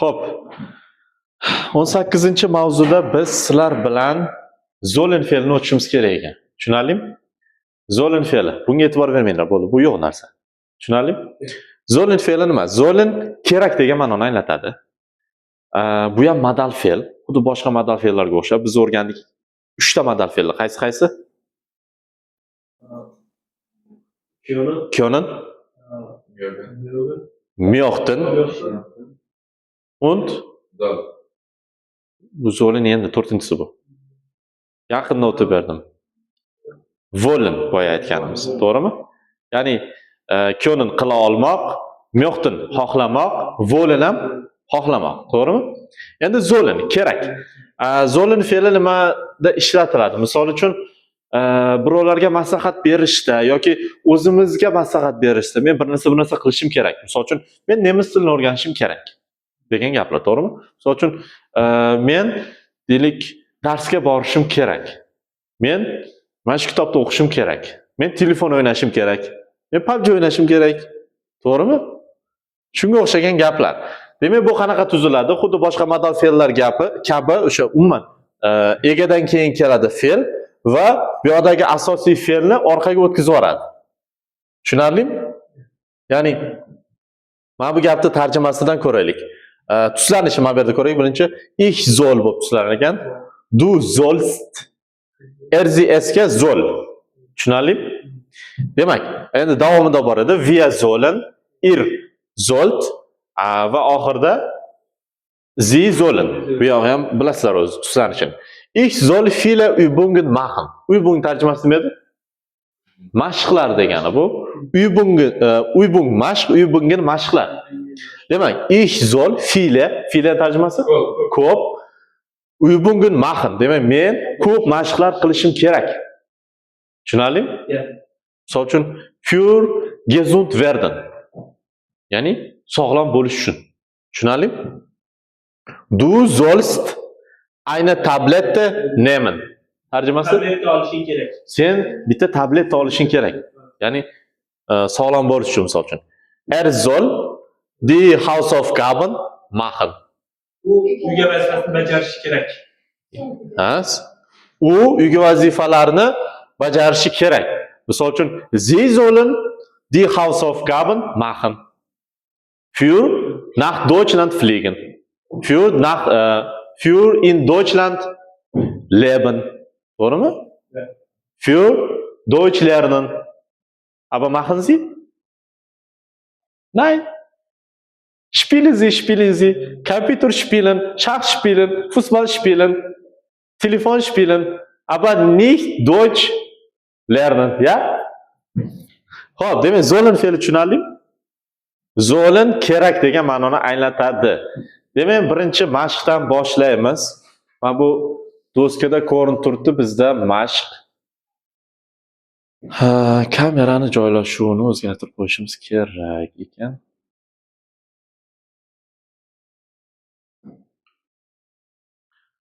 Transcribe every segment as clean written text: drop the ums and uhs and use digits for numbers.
Xo'p, 18-mavzuda biz sizlar bilan Zolen fe'lini o'tishimiz kerak ekan. Tushunarlimi? Zolen fe'li. Bunga e'tibor bermanglar, bo'ldi. Bu yo'q narsa. Tushunarlimi? Zolen fe'li nima? Zolen kerak degan ma'noni anglatadi. Bu ham modal fe'l. Xuddi boshqa modal fe'llarga o'xshab biz o'rgandik 3 ta modal fe'llar. Qaysi? Können, möchten und bu zolen endi 4-si bu. Yaqinda o'tib berdim. Wollen boya aytganimiz, to'g'rimi? Ya'ni können qila olmoq, möchten xohlamoq, wollen ham xohlamoq, to'g'rimi? Endi zolen kerak. Zolen fe'li nimada ishlatiladi? Misol uchun birovlarga maslahat berishda yoki o'zimizga maslahat berishda men bir narsa qilishim kerak. Misol uchun men nemis tilini o'rganishim kerak degan gaplar, to'g'rimi? Misol uchun men deylik darsga borishim kerak. Men mana shu kitobni o'qishim kerak. Men telefon o'ynashim kerak. Men PUBG o'ynashim kerak. To'g'rimi? Shunga o'xshagan gaplar. Demak, bu qanaqa tuziladi? Xuddi boshqa modal fe'llar gapi kabi o'sha umuman egadan keyin keladi fe'l va bu yoqdagi asosiy fe'lni orqaga o'tkazib yuboradi. Tushunarlimi? Ya'ni mana bu gapni tarjimasidan ko'raylik. Tuslanishni mana bu yerda ko'raylik. Birinchi ich soll bo'lib tuslanar ekan. Du sollst. Sie ga soll. Tushunarlimi? Demak, endi davomida bor edi. Wir sollen, ihr sollt va oxirida Sie sollen. Bu yoq ham bilasizlar o'zi tuslanishini. Ich soll viele Übungen machen. Übung tarjimasi nima edi? Mashqlar degani bu. Übung mashq, Übungen mashqlar. Demak, ich soll viele tarjimasi ko'p Übungen machen. Demak, men ko'p mashqlar qilishim kerak. Tushunarlimi? Misol uchun für gesund werden. Ya'ni sog'lom bo'lish uchun. Tushunarlimi? Du sollst eine Tablette nehmen. Tarjimasi? Tabletni olishing kerak. Sen bitta tablet olishing kerak. Ya'ni sog'lom bo'lish uchun misol uchun. Soll die Hausaufgaben machen. U uyga vazifasini bajarishi kerak. U uyga vazifalarni bajarishi kerak. Misol uchun Sie sollen die Hausaufgaben machen. Für nach Deutschland fliegen. Für in Deutschland leben. To'g'rimi? Für Deutsch lernen. Aber machen Sie? Nein. Spielen Sie, Computer spielen, Schach spielen, Fußball spielen, Telefon spielen, aber nicht Deutsch lernen, ja? Xo'p, demak, sollen fe'li tushunarlimi? Sollen kerak degan ma'noni anglatadi. Demak, birinchi mashqdan boshlaymiz. Mana bu doskada ko'rinib turibdi bizda mashq. Kamerani joylashuvini o'zgartirib qo'yishimiz kerak ekan.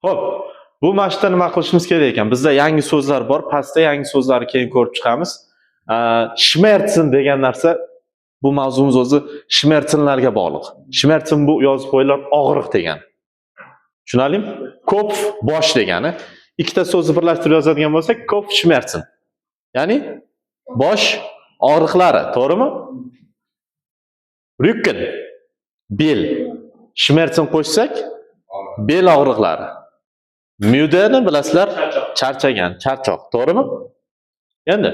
Xo'p, bu mashqda nima qilishimiz kerak ekan? Bizda yangi so'zlar bor. Pastda yangi so'zlarni keyin ko'rib chiqamiz. Schmerzen degan narsa bu mavzumiz o'zi Schmerzenlarga bog'liq. Schmerzen bu yozib qo'yilgan og'riq degani. Tushunarlimi? Kopf bosh degani. Ikkita so'zni birlashtirib yozadigan bo'lsak, Kopfschmerzen. Ya'ni bosh og'riqlari, to'g'rimi? Rücken, bel. Schmerzen qo'shsak, bel og'riqlari. Müdeni bilasizlar, charchagan, charchoq, to'g'rimi? Endi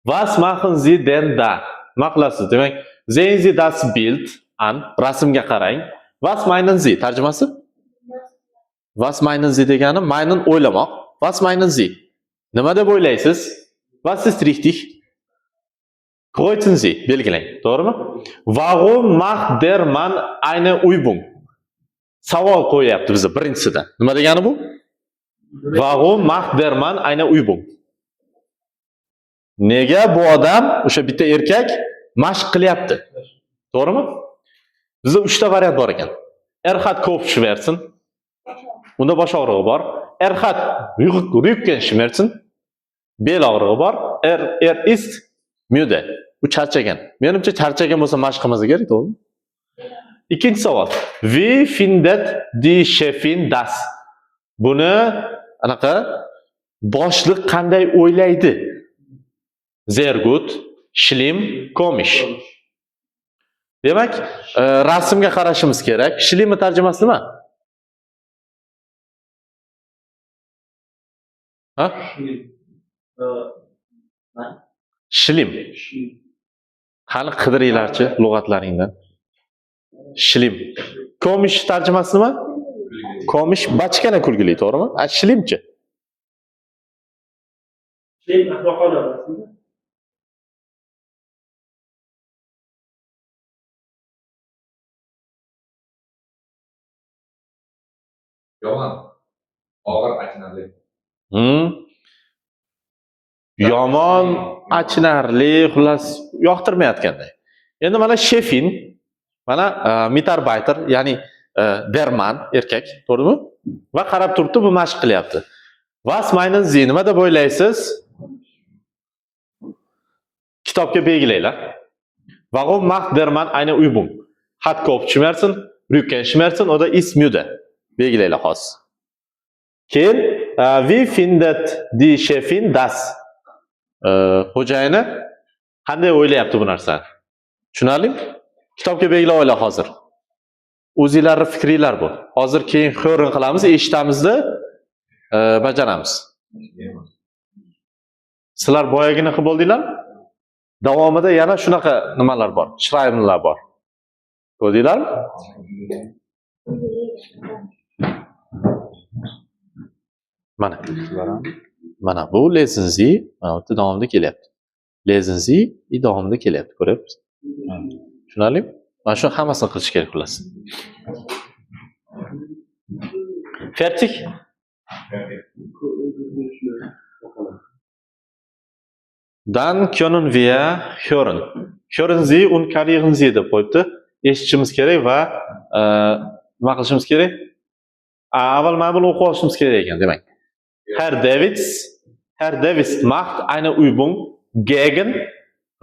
Was machen Sie denn da? Nima qilasiz? Demak, sehen Sie das Bild an? Rasmga qarang. Was meinen Sie? Tarjimasi? Was meinen Sie degani meinen o'ylamoq. Was meinen Sie? Nima deb o'ylaysiz? Was ist richtig? Kreuzen Sie, belgilang, to'g'rimi? Warum macht der Mann eine Übung? Savol qo'yapti bizga birinchisida. Nima degani bu? Warum macht der Mann eine Übung? Nega bu odam, o'sha bitta erkak mashq qilyapti? To'g'rimi? Bizda 3 ta variant bor ekan. Hat Kopfschmerzen. Unda bosh og'rig'i bor. Hat Rückenschmerzen. Bel og'rig'i bor. Ist müde. Bu charchagan. Menimcha charchagan bo'lsa mashq qilmasa kerak, to'g'rimi? Ikkinchi savol. Wie findet die Chefin das? Buni anaqa boshliq qanday o'ylaydi? Sehr gut, schlimm, komisch. Demak, rasmga qarashimiz kerak. Schlimm tarjimasi nima? Ha? Schlimm. Qani qidiringlarchi lug'atlaringdan. Schlimm. Komisch tarjimasi nima? Komisch bachkana kulgili, to'g'rimi? Schlimmchi. Shlim ahmoqona rasmi. Yomon. Og'ir achinarli. Yomon, achinarli, xullas yoqtirmayotganday. Endi mana Shefin, mana mitarbayter, ya'ni derman erkak, to'g'rimi? Va qarab turibdi, bu mashq qilyapti. Was meinen Sie? Nima deb o'ylaysiz? Kitobga belgilanglar. Warum macht der Mann eine Übung? Hat Kopfschmerzen, Rückenschmerzen oder ist müde? Belgilanglar hozir. Keyin wie findet die Chefin das? Xo'jayini qanday o'ylayapti bu narsani? Tushunarlimi? Kitobga belgilab olinglar hozir. O'zingizlarning fikringlar bu. Hozir keyin xo'rin qilamiz, eshitamizda bajaramiz. Sizlar boyagini qilib bo'ldinglar? Davomida yana shunaqa nimalar bor, shraymlar bor. Ko'rdinglarmi? Mana bu lesen Sie, mana bu davomida kelyapti. Lesen Sie davomida kelyapti, ko'ryapsiz? Tushunarlimi? Mana shu hammasini qilish kerak xullas. Fertig? Dann können wir hören. Hören Sie und karieren Sie deb qo'yibdi. Eshitishimiz kerak va nima qilishimiz kerak? Avval mana buni o'qib olishimiz kerak ekan, demak. Herr Davids macht eine Übung gegen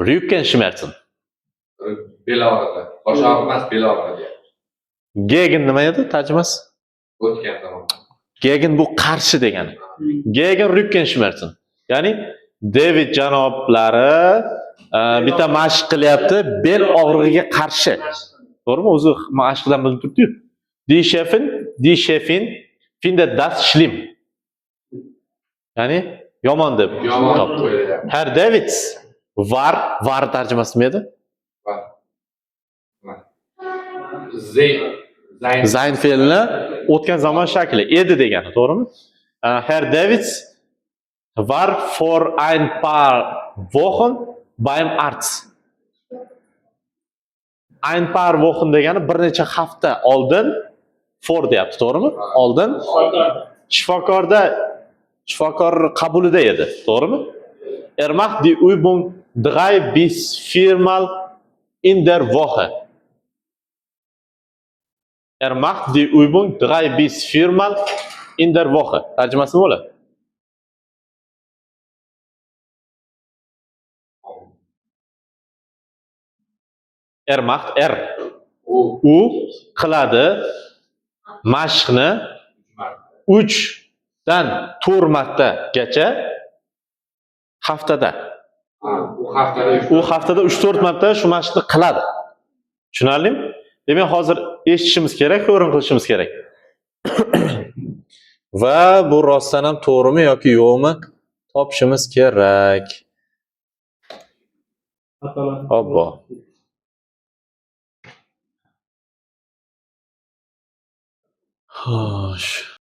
Rückenschmerzen. Bel og'rig'i. Bosh og'riq emas, bel og'rig'i. Gegen nima edi tarjimasi? O'tgan zamon. Gegen bu qarshi degani. Gegen Rückenschmerzen. Ya'ni David janoblari bitta mashq qilyapti bel og'rig'iga qarshi. To'g'rimi? O'zi mashqdan bilib turibdi-yu. Die Chefin findet das schlimm. Ya'ni yomon deb topdi. Herr David var tarjimasi nima edi? Sein fe'lini o'tgan zamon shakli edi degani, to'g'rimi? Herr David war vor ein paar Wochen beim Arzt. Ein paar Wochen degani bir necha hafta oldin for deyapti, to'g'rimi? Oldin shifokor qabulida edi, to'g'rimi? Macht die Übung 3 bis 4 Mal in der Woche. Macht die Übung 3 bis 4 Mal in der Woche. Tarjimasi nima bo'ladi? Macht u qiladi mashqni 3 dan 4 martagacha haftada. U haftada 3-4 marta shu mashqni qiladi. Tushunarlimi? Demak, hozir eshitishimiz kerak, ko'rin qilishimiz kerak. Va bu rostdan ham to'g'rimi yoki yo'qmi topishimiz kerak. Obbo. Xo'sh.